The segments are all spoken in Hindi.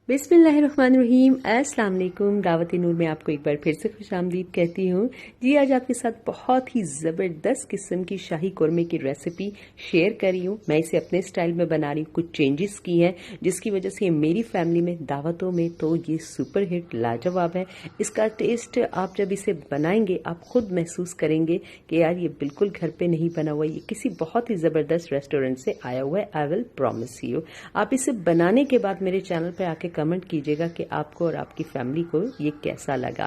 बिस्मिल्लाहिर्रहमानिर्रहीम। अस्सलाम वालेकुम। दावत नूर में आपको एक बार फिर से खुशामदीद कहती हूँ। जी, आज आपके साथ बहुत ही ज़बरदस्त किस्म की शाही कोरमे की रेसिपी शेयर करी हूँ। मैं इसे अपने स्टाइल में बना रही हूँ, कुछ चेंजेस की हैं जिसकी वजह से मेरी फैमिली में दावतों में तो ये सुपर हिट लाजवाब है। इसका टेस्ट आप जब इसे बनाएंगे आप खुद महसूस करेंगे कि यार ये बिल्कुल घर पे नहीं बना हुआ, ये किसी बहुत ही ज़बरदस्त रेस्टोरेंट से आया हुआ है। I will promise you. आप इसे बनाने के बाद मेरे चैनल पे आके कमेंट कीजिएगा कि आपको और आपकी फैमिली को ये कैसा लगा।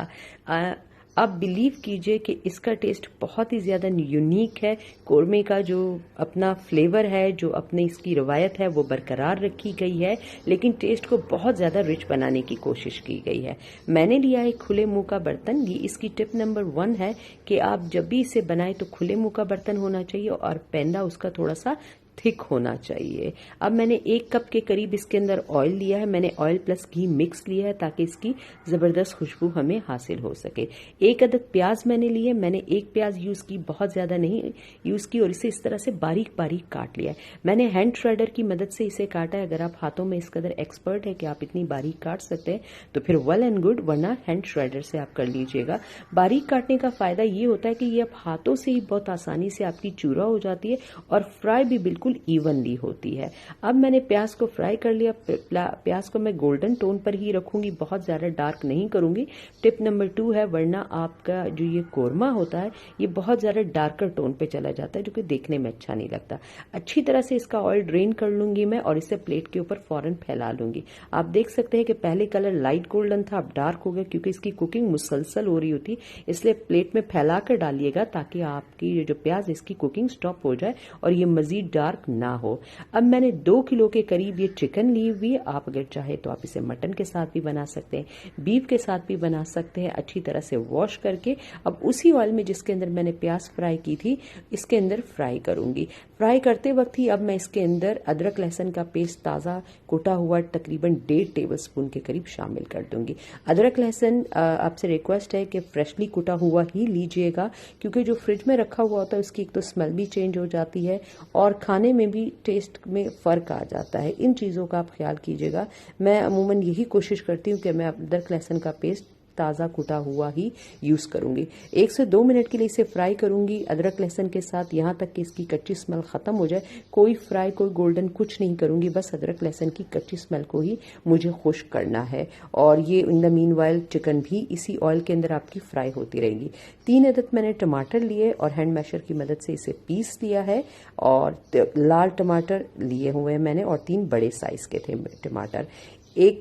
आप बिलीव कीजिए कि इसका टेस्ट बहुत ही ज़्यादा यूनिक है। कोरमे का जो अपना फ्लेवर है, जो अपनी इसकी रवायत है वो बरकरार रखी गई है, लेकिन टेस्ट को बहुत ज़्यादा रिच बनाने की कोशिश की गई है। मैंने लिया है खुले मुंह का बर्तन। ये इसकी टिप नंबर 1 है कि आप जब भी इसे बनाएं तो खुले मुंह का बर्तन होना चाहिए और पेंदा उसका थोड़ा सा थिक होना चाहिए। अब मैंने 1 कप के करीब इसके अंदर ऑयल लिया है। मैंने ऑयल प्लस घी मिक्स लिया है ताकि इसकी ज़बरदस्त खुशबू हमें हासिल हो सके। 1 अदद प्याज मैंने लिए। मैंने 1 प्याज यूज़ की, बहुत ज़्यादा नहीं यूज़ की, और इसे इस तरह से बारीक बारीक काट लिया है। मैंने हैंड श्रेडर की मदद से इसे काटा है। अगर आप हाथों में इस कदर एक्सपर्ट है कि आप इतनी बारीक काट सकते हैं तो फिर वेल एंड गुड, वरना हैंड श्रेडर से आप कर लीजिएगा। बारीक काटने का फ़ायदा ये होता है कि ये आप हाथों से ही बहुत आसानी से आपकी चूरा हो जाती है और फ्राई भी बिल्कुल इवनली होती है। अब मैंने प्याज को फ्राई कर लिया। प्याज को मैं गोल्डन टोन पर ही रखूंगी, बहुत ज्यादा डार्क नहीं करूंगी। टिप नंबर 2 है, वरना आपका जो ये कोरमा होता है ये बहुत ज्यादा डार्कर टोन पे चला जाता है जो कि देखने में अच्छा नहीं लगता। अच्छी तरह से इसका ऑयल ड्रेन कर लूंगी मैं और इसे प्लेट के ऊपर फौरन फैला लूंगी। आप देख सकते हैं कि पहले कलर लाइट गोल्डन था, अब डार्क हो गया क्योंकि इसकी कुकिंग मुसलसल हो रही होती, इसलिए प्लेट में फैला कर डालिएगा ताकि आपकी जो प्याज इसकी कुकिंग स्टॉप हो जाए और ये मजीद डार्क ना हो। अब मैंने 2 किलो के करीब ये चिकन ली हुई है। आप अगर चाहे तो आप इसे मटन के साथ भी बना सकते हैं, बीफ के साथ भी बना सकते हैं। अच्छी तरह से वॉश करके अब उसी ऑयल में जिसके अंदर मैंने प्याज फ्राई की थी इसके अंदर फ्राई करूंगी। फ्राई करते वक्त ही अब मैं इसके अंदर अदरक लहसुन का पेस्ट ताज़ा कुटा हुआ तकरीबन 1.5 टेबल स्पून के करीब शामिल कर दूंगी। अदरक लहसुन आपसे रिक्वेस्ट है कि फ्रेशली कुटा हुआ ही लीजिएगा, क्योंकि जो फ्रिज में रखा हुआ होता है उसकी एक तो स्मेल भी चेंज हो जाती है और खाने में भी टेस्ट में फ़र्क आ जाता है। इन चीज़ों का आप ख्याल कीजिएगा। मैं अमूमन यही कोशिश करती हूँ कि मैं अदरक लहसुन का पेस्ट ताज़ा कुटा हुआ ही यूज़ करूंगी। 1 से 2 मिनट के लिए इसे फ्राई करूंगी अदरक लहसुन के साथ, यहाँ तक कि इसकी कच्ची स्मेल ख़त्म हो जाए। कोई फ्राई, कोई गोल्डन कुछ नहीं करूंगी, बस अदरक लहसुन की कच्ची स्मेल को ही मुझे खुश्क करना है। और ये in the mean while chicken भी इसी ऑयल के अंदर आपकी फ्राई होती रहेगी। 3 अदद मैंने टमाटर लिए और हैंड मैशर की मदद से इसे पीस लिया है। और लाल टमाटर लिए हुए हैं मैंने और 3 बड़े साइज़ के थे टमाटर। 1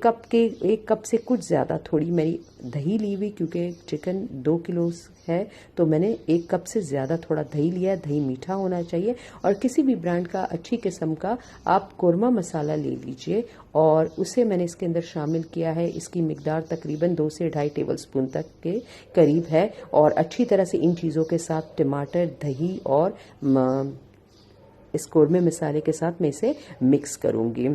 कप से कुछ ज़्यादा थोड़ी मेरी दही ली हुई, क्योंकि चिकन 2 किलो है तो मैंने 1 कप से ज़्यादा थोड़ा दही लिया। दही मीठा होना चाहिए और किसी भी ब्रांड का अच्छी किस्म का आप कोरमा मसाला ले लीजिए और उसे मैंने इसके अंदर शामिल किया है। इसकी मिकदार तकरीबन 2 से 2.5 टेबल स्पून तक के करीब है और अच्छी तरह से इन चीज़ों के साथ टमाटर, दही और इस कोरमे मसाले के साथ मैं इसे मिक्स करूँगी।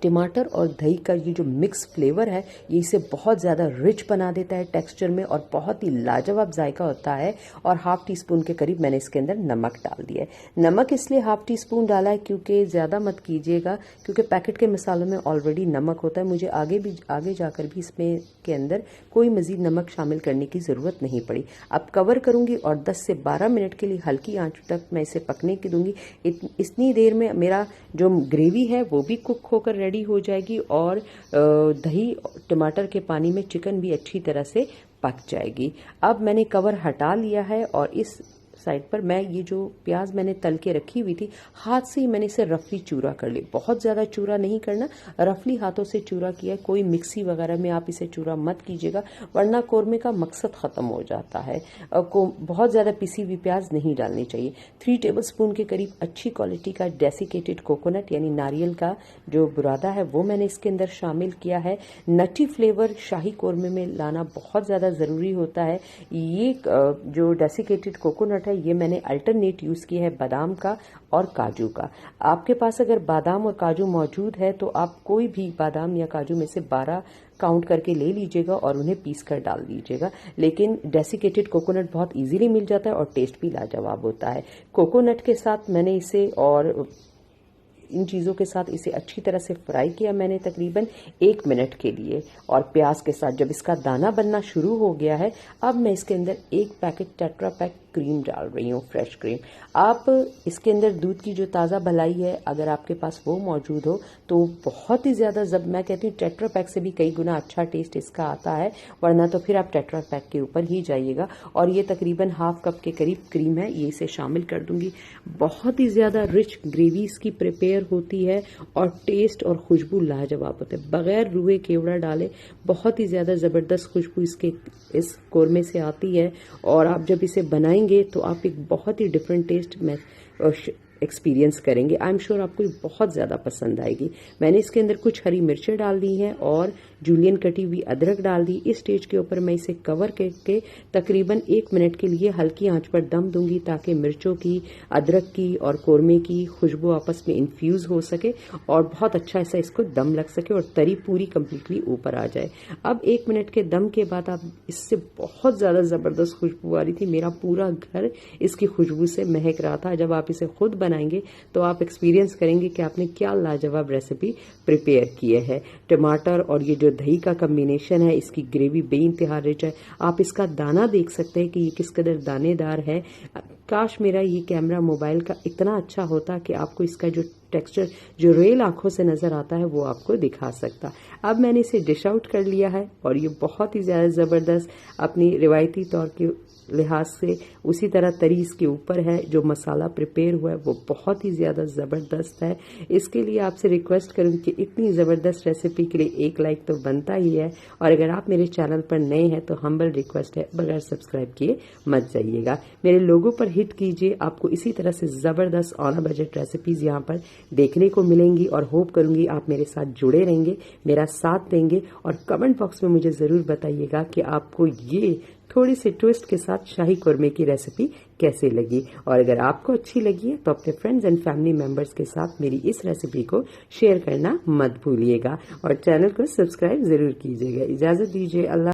टमाटर और दही का ये जो मिक्स फ्लेवर है ये इसे बहुत ज़्यादा रिच बना देता है टेक्सचर में और बहुत ही लाजवाब जायका होता है। और हाफ टी स्पून के करीब मैंने इसके अंदर नमक डाल दिया है। नमक इसलिए हाफ टी स्पून डाला है क्योंकि ज़्यादा मत कीजिएगा, क्योंकि पैकेट के मसालों में ऑलरेडी नमक होता है। मुझे आगे जाकर भी इसमें के अंदर कोई मज़ीद नमक शामिल करने की ज़रूरत नहीं पड़ी। अब कवर करूँगी और 10 से 12 मिनट के लिए हल्की आंच तक मैं इसे पकने की दूंगी। इतनी देर में मेरा जो ग्रेवी है वो भी कुक होकर रेडी हो जाएगी और दही टमाटर के पानी में चिकन भी अच्छी तरह से पक जाएगी। अब मैंने कवर हटा लिया है और इस साइड पर मैं ये जो प्याज मैंने तल के रखी हुई थी हाथ से ही मैंने इसे रफली चूरा कर लिया। बहुत ज़्यादा चूरा नहीं करना, रफली हाथों से चूरा किया। कोई मिक्सी वगैरह में आप इसे चूरा मत कीजिएगा, वरना कोरमे का मकसद ख़त्म हो जाता है। बहुत ज़्यादा पिसी हुई प्याज नहीं डालनी चाहिए। 3 टेबल स्पून के करीब अच्छी क्वालिटी का डेसिकेटेड कोकोनट यानी नारियल का जो बुरादा है वो मैंने इसके अंदर शामिल किया है। नटी फ्लेवर शाही कोरमे में लाना बहुत ज़्यादा ज़रूरी होता है। ये जो डेसिकेटेड कोकोनट है ये मैंने अल्टरनेट यूज़ किया है बादाम का और काजू का। आपके पास अगर बादाम और काजू मौजूद है तो आप कोई भी बादाम या काजू में से 12 काउंट करके ले लीजिएगा और उन्हें पीस कर डाल दीजिएगा। लेकिन डेसिकेटेड कोकोनट बहुत इजीली मिल जाता है और टेस्ट भी लाजवाब होता है। कोकोनट के साथ मैंने इसे और इन चीज़ों के साथ इसे अच्छी तरह से फ्राई किया मैंने तकरीबन 1 मिनट के लिए। और प्याज के साथ जब इसका दाना बनना शुरू हो गया है, अब मैं इसके अंदर 1 पैकेट टेट्रा पैक क्रीम डाल रही हूँ, फ्रेश क्रीम। आप इसके अंदर दूध की जो ताज़ा भलाई है, अगर आपके पास वो मौजूद हो तो बहुत ही ज़्यादा, जब मैं कहती हूँ टेट्रा पैक से भी कई गुना अच्छा टेस्ट इसका आता है, वरना तो फिर आप टेट्रा पैक के ऊपर ही जाइएगा। और ये तकरीबन ½ कप के करीब क्रीम है, ये इसे शामिल कर दूंगी। बहुत ही ज़्यादा रिच ग्रेवी इसकी प्रिपेयर होती है और टेस्ट और खुशबू लाजवाब होते हैं, बगैर रूए केवड़ा डाले बहुत ही ज़्यादा ज़बरदस्त खुशबू इस कोरमे से आती है। और आप जब इसे बनाएंगे तो आप एक बहुत ही डिफरेंट टेस्ट में एक्सपीरियंस करेंगे। आई एम श्योर आपको ये बहुत ज़्यादा पसंद आएगी। मैंने इसके अंदर कुछ हरी मिर्चें डाल दी हैं और जूलियन कटी हुई अदरक डाल दी। इस स्टेज के ऊपर मैं इसे कवर करके तकरीबन 1 मिनट के लिए हल्की आंच पर दम दूंगी, ताकि मिर्चों की, अदरक की और कोरमे की खुशबू आपस में इन्फ्यूज हो सके और बहुत अच्छा ऐसा इसको दम लग सके और तरी पूरी कंप्लीटली ऊपर आ जाए। अब 1 मिनट के दम के बाद आप इससे बहुत ज़्यादा ज़बरदस्त खुशबू आ रही थी, मेरा पूरा घर इसकी खुशबू से महक रहा था। जब आप इसे खुद बनाएंगे तो आप एक्सपीरियंस करेंगे कि आपने क्या लाजवाब रेसिपी प्रिपेयर की है। टमाटर और ये जो दही का कम्बिनेशन है, इसकी ग्रेवी बेइंतहा रिच है। आप इसका दाना देख सकते हैं कि ये किस कदर दानेदार है। काश मेरा ये कैमरा मोबाइल का इतना अच्छा होता कि आपको इसका जो टेक्सचर जो रियल आंखों से नजर आता है वो आपको दिखा सकता। अब मैंने इसे डिश आउट कर लिया है और ये बहुत ही ज्यादा जबरदस्त अपनी रिवायती तौर के लिहाज से उसी तरह तरी इसके ऊपर है। जो मसाला प्रिपेयर हुआ है वो बहुत ही ज़्यादा ज़बरदस्त है। इसके लिए आपसे रिक्वेस्ट करूँगी कि इतनी ज़बरदस्त रेसिपी के लिए 1 लाइक तो बनता ही है। और अगर आप मेरे चैनल पर नए हैं तो हम्बल रिक्वेस्ट है, बगैर सब्सक्राइब किए मत जाइएगा। मेरे लोगों पर हिट कीजिए, आपको इसी तरह से ज़बरदस्त ऑन अ बजट रेसिपीज़ यहाँ पर देखने को मिलेंगी। और होप करूँगी आप मेरे साथ जुड़े रहेंगे, मेरा साथ देंगे और कमेंट बॉक्स में मुझे ज़रूर बताइएगा कि आपको ये थोड़ी सी ट्विस्ट के साथ शाही कोरमे की रेसिपी कैसे लगी। और अगर आपको अच्छी लगी है तो अपने फ्रेंड्स एंड फैमिली मेंबर्स के साथ मेरी इस रेसिपी को शेयर करना मत भूलिएगा और चैनल को सब्सक्राइब जरूर कीजिएगा। इजाजत दीजिए, अल्लाह।